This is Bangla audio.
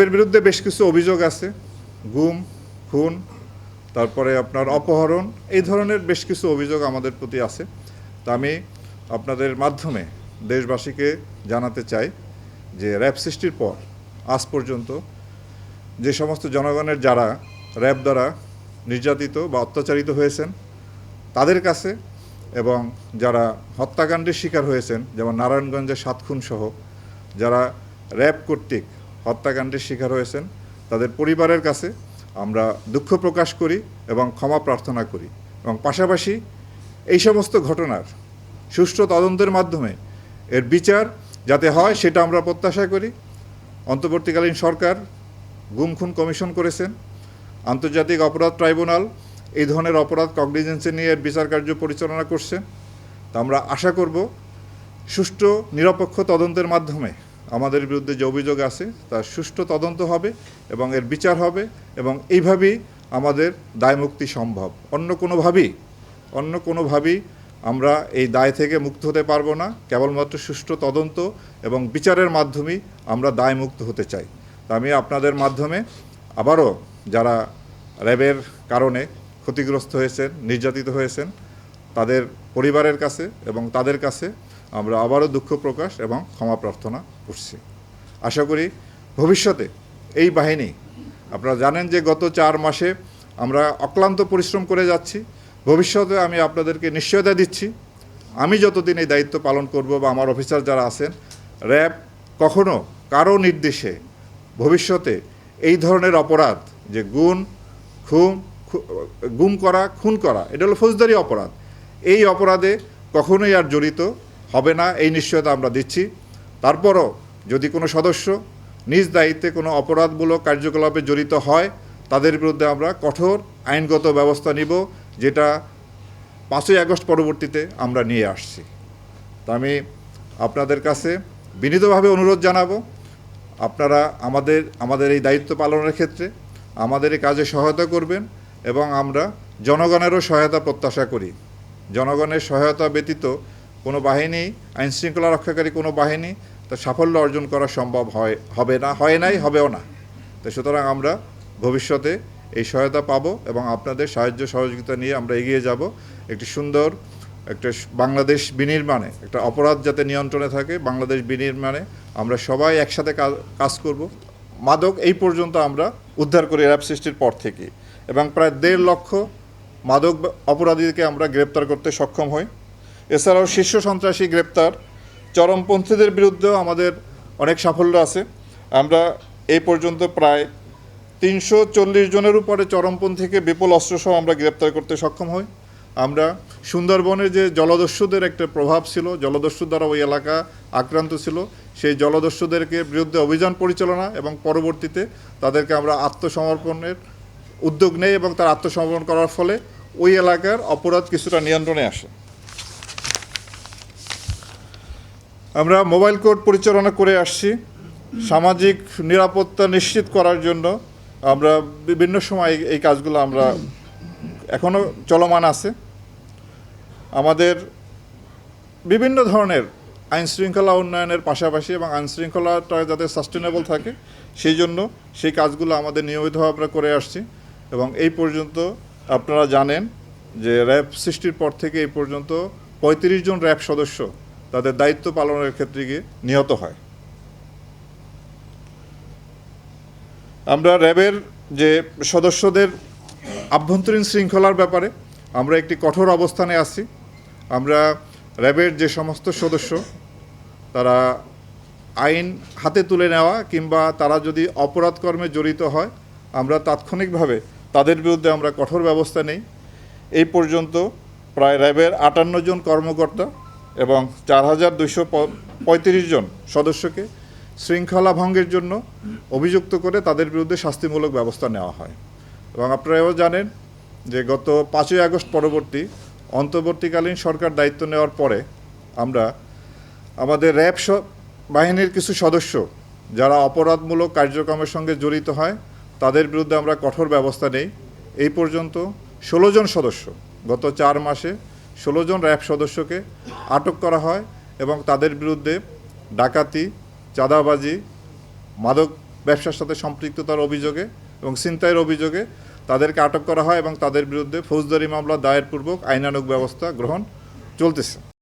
এর বিরুদ্ধে বেশ কিছু অভিযোগ আছে, গুম, খুন, তারপরে আপনার অপহরণ, এই ধরনের বেশ কিছু অভিযোগ আমাদের প্রতি আছে। তা আমি আপনাদের মাধ্যমে দেশবাসীকে জানাতে চাই যে র্যাব সৃষ্টির পর আজ পর্যন্ত যে সমস্ত জনগণের যারা র্যাব দ্বারা নির্যাতিত বা অত্যাচারিত হয়েছেন তাদের কাছে, এবং যারা হত্যাকাণ্ডের শিকার হয়েছেন, যেমন নারায়ণগঞ্জে 7 খুন সহ যারা র্যাব কর্তৃক হত্যাকাণ্ডের শিকার হয়েছেন তাদের পরিবারের কাছে আমরা দুঃখ প্রকাশ করি এবং ক্ষমা প্রার্থনা করি, এবং পাশাপাশি এই সমস্ত ঘটনার সুষ্ঠু তদন্তের মাধ্যমে এর বিচার যাতে হয় সেটা আমরা প্রত্যাশা করি। অন্তর্বর্তীকালীন সরকার গুম খুন কমিশন করেছেন, আন্তর্জাতিক অপরাধ ট্রাইব্যুনাল এই ধরনের অপরাধ কগনিজেন্সে নিয়ে এর বিচার কার্য পরিচালনা করছেন। তা আমরা আশা করব সুষ্ঠু নিরপেক্ষ তদন্তের মাধ্যমে আমাদের বিরুদ্ধে যে অভিযোগ আছে তার সুষ্ঠু তদন্ত হবে এবং এর বিচার হবে, এবং এইভাবেই আমাদের দায়মুক্তি সম্ভব। অন্য কোনোভাবেই আমরা এই দায় থেকে মুক্ত হতে পারবো না। কেবলমাত্র সুষ্ঠু তদন্ত এবং বিচারের মাধ্যমেই আমরা দায়মুক্ত হতে চাই। তা আমি আপনাদের মাধ্যমে আবারও যারা র্যাবের কারণে ক্ষতিগ্রস্ত হয়েছেন, নির্যাতিত হয়েছেন, তাদের পরিবারের কাছে এবং তাদের কাছে আমরা আবারও দুঃখ প্রকাশ এবং ক্ষমা প্রার্থনা করছি। আশা করি ভবিষ্যতে এই বাহিনী, আপনারা জানেন যে গত 4 মাসে আমরা অক্লান্ত পরিশ্রম করে যাচ্ছি। ভবিষ্যতে আমি আপনাদেরকে নিশ্চয়তা দিচ্ছি, আমি যতদিন এই দায়িত্ব পালন করব বা আমার অফিসার যারা আছেন, র্যাব কখনো কারো নির্দেশে ভবিষ্যতে এই ধরনের অপরাধ, যে গুম করা, খুন করা, এটা হলো ফৌজদারি অপরাধ, এই অপরাধে কখনোই আর জড়িত হবে না, এই নিশ্চয়তা আমরা দিচ্ছি। তারপরও যদি কোনো সদস্য নিজ দায়িত্বে কোনো অপরাধমূলক কার্যকলাপে জড়িত হয় তাদের বিরুদ্ধে আমরা কঠোর আইনগত ব্যবস্থা নিব, যেটা 5ই আগস্ট পরবর্তীতে আমরা নিয়ে আসছি। তা আমি আপনাদের কাছে বিনীতভাবে অনুরোধ জানাবো, আপনারা আমাদের এই দায়িত্ব পালনের ক্ষেত্রে আমাদের এই কাজে সহায়তা করবেন, এবং আমরা জনগণেরও সহায়তা প্রত্যাশা করি। জনগণের সহায়তা ব্যতীত কোনো বাহিনী, আইনশৃঙ্খলা রক্ষাকারী কোনো বাহিনী তার সাফল্য অর্জন করা সম্ভব হবে না, হয় নাই, হবেও না। তো সুতরাং আমরা ভবিষ্যতে এই সহায়তা পাবো এবং আপনাদের সাহায্য সহযোগিতা নিয়ে আমরা এগিয়ে যাব একটি সুন্দর একটা বাংলাদেশ বিনির্মাণে, একটা অপরাধ যাতে নিয়ন্ত্রণে থাকে, বাংলাদেশ বিনির্মাণে আমরা সবাই একসাথে কাজ করব। মাদক এই পর্যন্ত আমরা উদ্ধার করি র্যাব সৃষ্টির পর থেকে, এবং প্রায় 1.5 লক্ষ মাদক অপরাধীকে আমরা গ্রেপ্তার করতে সক্ষম হই। এছাড়াও শীর্ষ সন্ত্রাসী গ্রেপ্তার, চরমপন্থীদের বিরুদ্ধেও আমাদের অনেক সাফল্য আছে। আমরা এই পর্যন্ত প্রায় 340 জনের উপরে চরমপন্থীকে বিপুল অস্ত্রসহ আমরা গ্রেপ্তার করতে সক্ষম হই। আমরা সুন্দরবনে যে জলদস্যুদের একটা প্রভাব ছিল, জলদস্যু দ্বারা ওই এলাকা আক্রান্ত ছিল, সেই জলদস্যুদেরকে বিরুদ্ধে অভিযান পরিচালনা এবং পরবর্তীতে তাদেরকে আমরা আত্মসমর্পণের উদ্যোগ নেই, এবং তার আত্মসমর্পণ করার ফলে ওই এলাকার অপরাধ কিছুটা নিয়ন্ত্রণে আসে। আমরা মোবাইল কোর্ট পরিচালনা করে আসছি। সামাজিক নিরাপত্তা নিশ্চিত করার জন্য আমরা বিভিন্ন সময় এই কাজগুলো আমরা এখনও চলমান আছে। আমাদের বিভিন্ন ধরনের আইনশৃঙ্খলা উন্নয়নের পাশাপাশি এবং আইনশৃঙ্খলাটা যাতে সাস্টেনেবল থাকে সেই জন্য সেই কাজগুলো আমাদের নিয়মিতভাবে আমরা করে আসছি, এবং এই পর্যন্ত আপনারা জানেন যে র্যাব সৃষ্টির পর থেকে এই পর্যন্ত 35 জন র্যাব সদস্য তাদের দায়িত্ব পালনের ক্ষেত্রে গিয়ে নিহত হয়। আমরা র্যাবের যে সদস্যদের আভ্যন্তরীণ শৃঙ্খলার ব্যাপারে আমরা একটি কঠোর অবস্থানে আছি। আমরা র্যাবের যে সমস্ত সদস্য তারা আইন হাতে তুলে নেওয়া কিংবা তারা যদি অপরাধ কর্মে জড়িত হয়, আমরা তাৎক্ষণিকভাবে তাদের বিরুদ্ধে আমরা কঠোর ব্যবস্থা নেই। এই পর্যন্ত প্রায় র্যাবের 58 জন কর্মকর্তা এবং 4235 জন সদস্যকে শৃঙ্খলা ভঙ্গের জন্য অভিযুক্ত করে তাদের বিরুদ্ধে শাস্তিমূলক ব্যবস্থা নেওয়া হয়। এবং আপনারাও জানেন যে গত 5ই আগস্ট অন্তর্বর্তীকালীন সরকার দায়িত্ব নেওয়ার পরে আমরা আমাদের র্যাব বাহিনীর কিছু সদস্য যারা অপরাধমূলক কার্যক্রমের সঙ্গে জড়িত হয় তাদের বিরুদ্ধে আমরা কঠোর ব্যবস্থা নেই। এই পর্যন্ত 16 জন সদস্য, গত 4 মাসে 16 জন র্যাব সদস্যকে আটক করা হয়, এবং তাদের বিরুদ্ধে ডাকাতি, চাঁদাবাজি, মাদক ব্যবসার সাথে সম্পৃক্ততার অভিযোগে এবং ছিনতাইয়ের অভিযোগে তাদেরকে আটক করা হয় এবং তাদের বিরুদ্ধে ফৌজদারি মামলা দায়েরপূর্বক আইনানুগ ব্যবস্থা গ্রহণ চলতেছে।